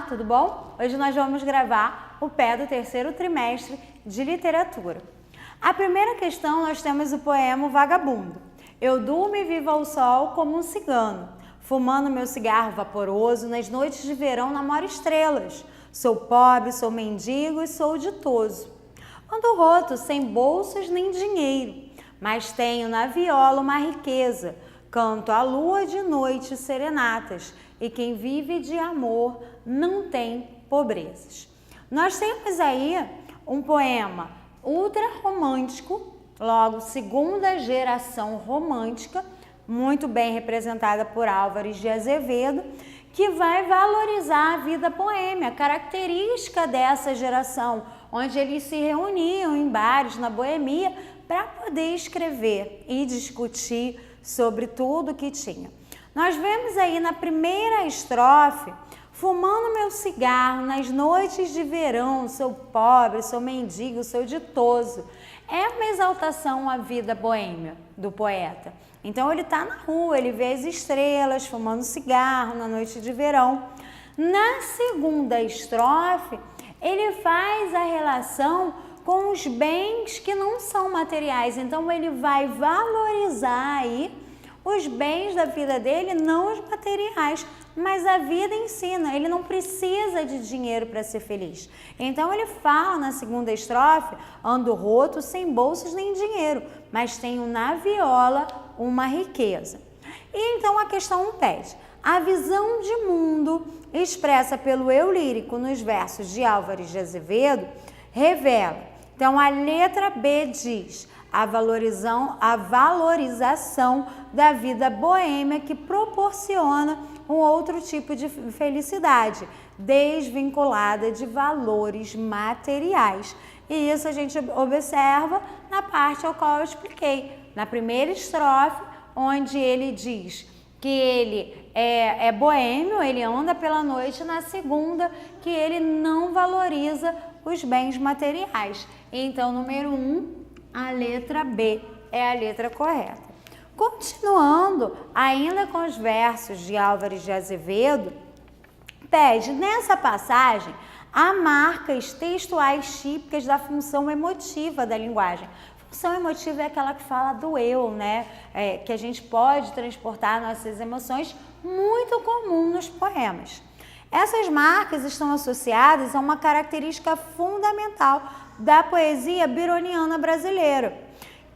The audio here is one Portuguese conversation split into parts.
tudo bom? Hoje nós vamos gravar o pé do terceiro trimestre de literatura. A primeira questão nós temos o poema O Vagabundo. Eu durmo e vivo ao sol como um cigano, fumando meu cigarro vaporoso, nas noites de verão namoro estrelas. Sou pobre, sou mendigo e sou ditoso. Ando roto, sem bolsas nem dinheiro, mas tenho na viola uma riqueza. Canto à lua de noite serenatas, e quem vive de amor não tem pobrezas. Nós temos aí um poema ultra romântico, logo segunda geração romântica, muito bem representada por Álvares de Azevedo, que vai valorizar a vida boêmia, característica dessa geração, onde eles se reuniam em bares na boemia para poder escrever e discutir sobre tudo que tinha. Nós vemos aí na primeira estrofe: fumando meu cigarro nas noites de verão, sou pobre, sou mendigo, sou ditoso. É uma exaltação à vida boêmia do poeta. Então ele está na rua, ele vê as estrelas, fumando cigarro na noite de verão. Na segunda estrofe, ele faz a relação com os bens que não são materiais. Então ele vai valorizar aí os bens da vida dele, não os materiais, mas a vida ensina. Ele não precisa de dinheiro para ser feliz. Então ele fala na segunda estrofe: ando roto, sem bolsas nem dinheiro, mas tenho na viola uma riqueza. E então a questão 1 pede: a visão de mundo expressa pelo eu lírico nos versos de Álvares de Azevedo revela. Então a letra B diz: a valorização da vida boêmia que proporciona um outro tipo de felicidade, desvinculada de valores materiais. E isso a gente observa na parte ao qual eu expliquei, na primeira estrofe, onde ele diz que ele é boêmio, ele anda pela noite, na segunda, que ele não valoriza os bens materiais. Então, número 1, a letra B é a letra correta. Continuando, ainda com os versos de Álvares de Azevedo, pede nessa passagem há marcas textuais típicas da função emotiva da linguagem. Função emotiva é aquela que fala do eu, né? Que a gente pode transportar nossas emoções, muito comum nos poemas. Essas marcas estão associadas a uma característica fundamental da poesia byroniana brasileira,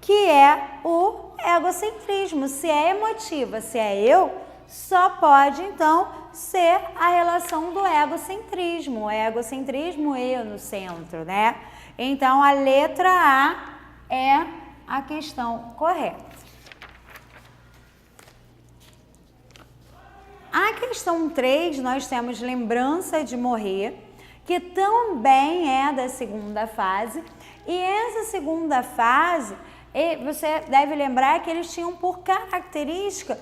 que é o egocentrismo. Se é emotiva, se é eu, só pode então ser a relação do egocentrismo. O egocentrismo, eu no centro, né? Então a letra A é a questão correta. A questão 3, nós temos lembrança de morrer, que também é da segunda fase. E essa segunda fase, você deve lembrar que eles tinham por característica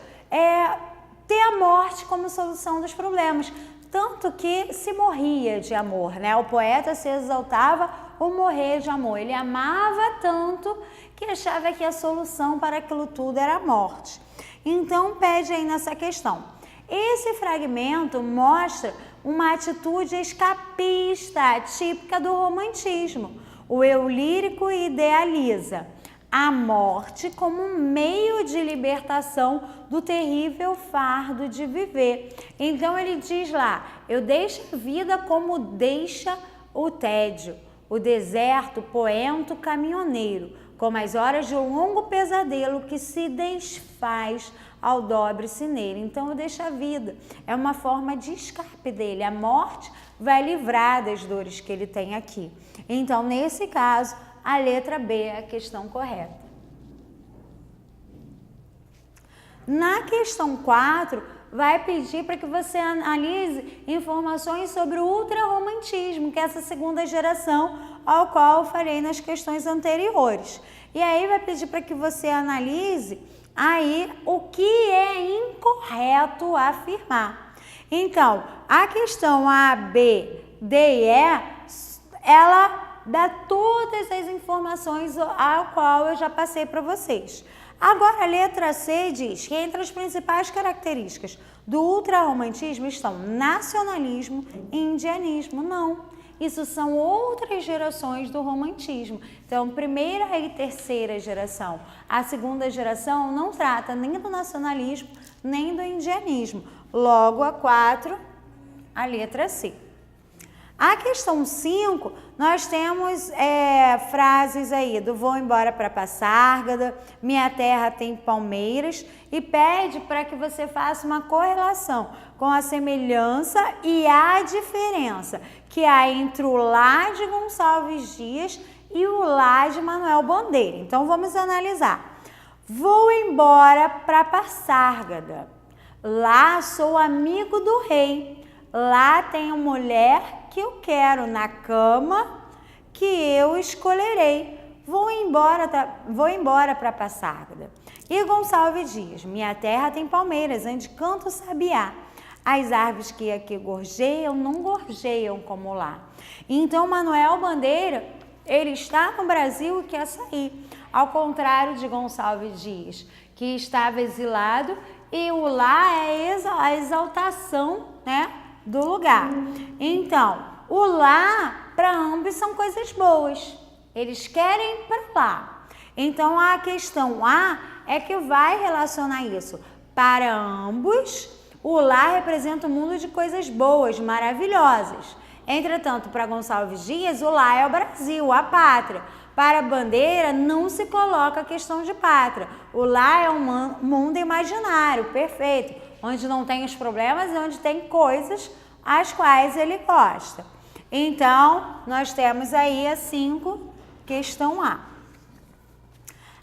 ter a morte como solução dos problemas. Tanto que se morria de amor, né? O poeta se exaltava o morrer de amor. Ele amava tanto que achava que a solução para aquilo tudo era a morte. Então pede aí nessa questão. Esse fragmento mostra uma atitude escapista, típica do romantismo. O eu lírico idealiza a morte como um meio de libertação do terrível fardo de viver. Então ele diz lá: eu deixo a vida como deixa o tédio, o deserto poento caminhoneiro, como as horas de um longo pesadelo que se desfaz ao dobre cineiro. Então eu deixo a vida, é uma forma de escape dele. A morte vai livrar das dores que ele tem aqui. Então nesse caso, a letra B é a questão correta. Na questão 4, vai pedir para que você analise informações sobre o ultrarromantismo, que é essa segunda geração ao qual eu falei nas questões anteriores. E aí vai pedir para que você analise aí o que é incorreto afirmar. Então, a questão A, B, D e E, ela dá todas as informações ao qual eu já passei para vocês. Agora, a letra C diz que entre as principais características do ultrarromantismo estão nacionalismo e indianismo. Não, isso são outras gerações do romantismo. Então, primeira e terceira geração. A segunda geração não trata nem do nacionalismo, nem do indianismo. Logo, a 4, a letra C. A questão 5, nós temos frases aí do vou embora para Passárgada, minha terra tem palmeiras, e pede para que você faça uma correlação com a semelhança e a diferença que há entre o lá de Gonçalves Dias e o lá de Manuel Bandeira. Então, vamos analisar. Vou embora para Passárgada. Lá sou amigo do rei. Lá tenho mulher que eu quero na cama que eu escolherei. Vou embora para Passárgada. E Gonçalves Dias, minha terra tem palmeiras, onde canto o sabiá. As árvores que aqui gorjeiam, não gorjeiam como lá. Então, Manuel Bandeira, ele está no Brasil e quer sair. Ao contrário de Gonçalves Dias, que estava exilado, e o lá é a exaltação, né, do lugar. Então, o lá, para ambos, são coisas boas. Eles querem ir para lá. Então, a questão A é que vai relacionar isso. Para ambos, o lá representa um mundo de coisas boas, maravilhosas. Entretanto, para Gonçalves Dias, o lá é o Brasil, a pátria. Para a Bandeira, não se coloca a questão de pátria. O lá é um mundo imaginário, perfeito, onde não tem os problemas e onde tem coisas às quais ele gosta. Então, nós temos aí a 5, questão A.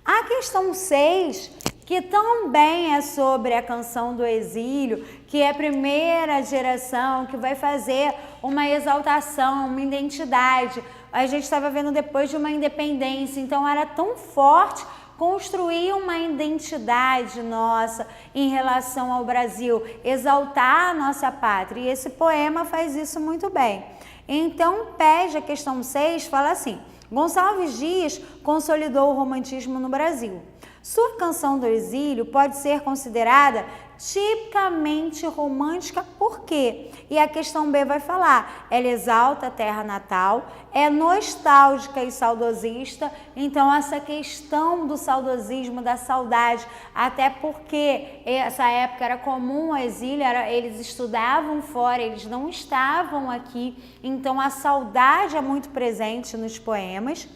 A questão 6, que também é sobre a canção do exílio, que é a primeira geração que vai fazer uma exaltação, uma identidade. A gente estava vendo depois de uma independência, então era tão forte construir uma identidade nossa em relação ao Brasil, exaltar a nossa pátria. E esse poema faz isso muito bem. Então, pede a questão 6, fala assim: Gonçalves Dias consolidou o romantismo no Brasil. Sua canção do exílio pode ser considerada tipicamente romântica, por quê? E a questão B vai falar, ela exalta a terra natal, é nostálgica e saudosista. Então, essa questão do saudosismo, da saudade, até porque essa época era comum o exílio, eles estudavam fora, eles não estavam aqui, então a saudade é muito presente nos poemas.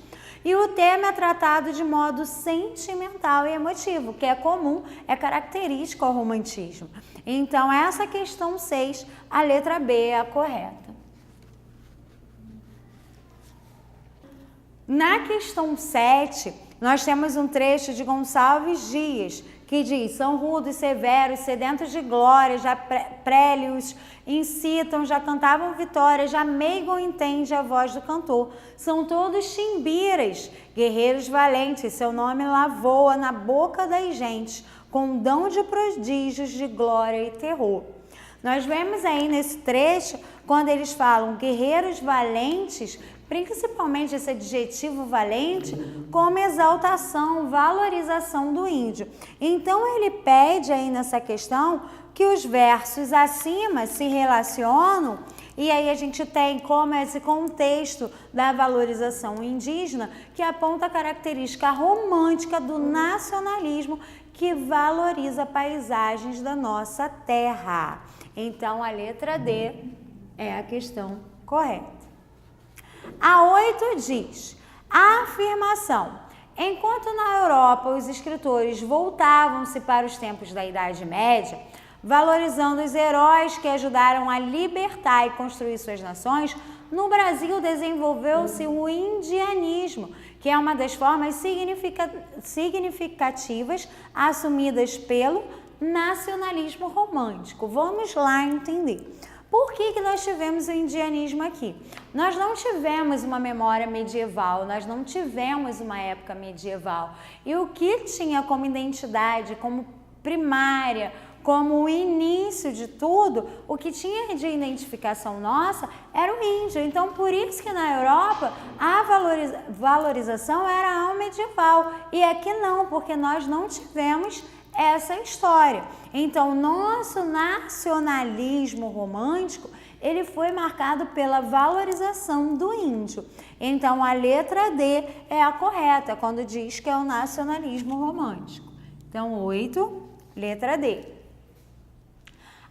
E o tema é tratado de modo sentimental e emotivo, que é comum, é característico ao romantismo. Então, essa questão 6, a letra B é a correta. Na questão 7, nós temos um trecho de Gonçalves Dias, que diz: são rudos, severos, sedentos de glória, já prélios, incitam, já cantavam vitória, já meigam entende a voz do cantor. São todos timbiras, guerreiros valentes, seu nome lá voa na boca das gentes, com dom de prodígios de glória e terror. Nós vemos aí nesse trecho, quando eles falam guerreiros valentes, principalmente esse adjetivo valente, como exaltação, valorização do índio. Então, ele pede aí nessa questão que os versos acima se relacionam, e aí a gente tem como esse contexto da valorização indígena, que aponta a característica romântica do nacionalismo que valoriza paisagens da nossa terra. Então, a letra D é a questão correta. A 8 diz: a afirmação. Enquanto na Europa os escritores voltavam-se para os tempos da Idade Média, valorizando os heróis que ajudaram a libertar e construir suas nações, no Brasil desenvolveu-se o indianismo, que é uma das formas significativas assumidas pelo nacionalismo romântico. Vamos lá entender. Por que nós tivemos o indianismo aqui? Nós não tivemos uma memória medieval, nós não tivemos uma época medieval. E o que tinha como identidade, como primária, como o início de tudo, o que tinha de identificação nossa era o índio. Então, por isso que na Europa a valorização era ao medieval. E aqui não, porque nós não tivemos essa história. Então, nosso nacionalismo romântico, ele foi marcado pela valorização do índio. Então, a letra D é a correta, quando diz que é o nacionalismo romântico. Então, 8, letra D.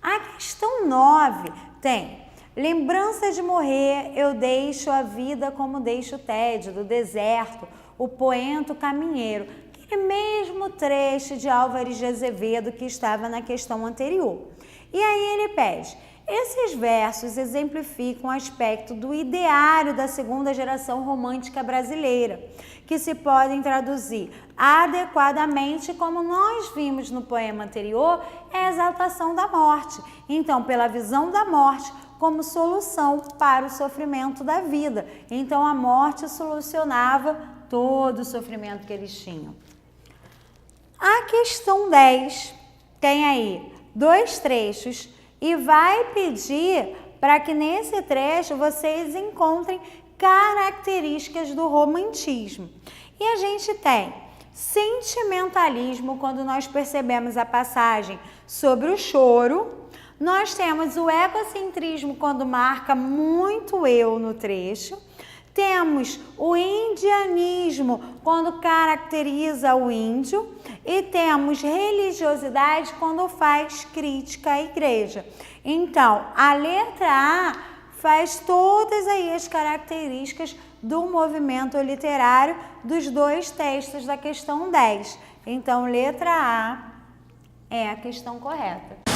A questão 9 tem: lembrança de morrer, eu deixo a vida como deixo o tédio, do deserto, o poento caminheiro. Aquele mesmo trecho de Álvares de Azevedo que estava na questão anterior. E aí ele pede: esses versos exemplificam o aspecto do ideário da segunda geração romântica brasileira, que se podem traduzir adequadamente, como nós vimos no poema anterior, é a exaltação da morte. Então, pela visão da morte como solução para o sofrimento da vida. Então, a morte solucionava todo o sofrimento que eles tinham. A questão 10 tem aí 2 trechos e vai pedir para que nesse trecho vocês encontrem características do romantismo. E a gente tem sentimentalismo, quando nós percebemos a passagem sobre o choro. Nós temos o egocentrismo, quando marca muito eu no trecho. Temos o indianismo, quando caracteriza o índio. E temos religiosidade, quando faz crítica à igreja. Então, a letra A faz todas aí as características do movimento literário dos 2 textos da questão 10. Então, letra A é a questão correta.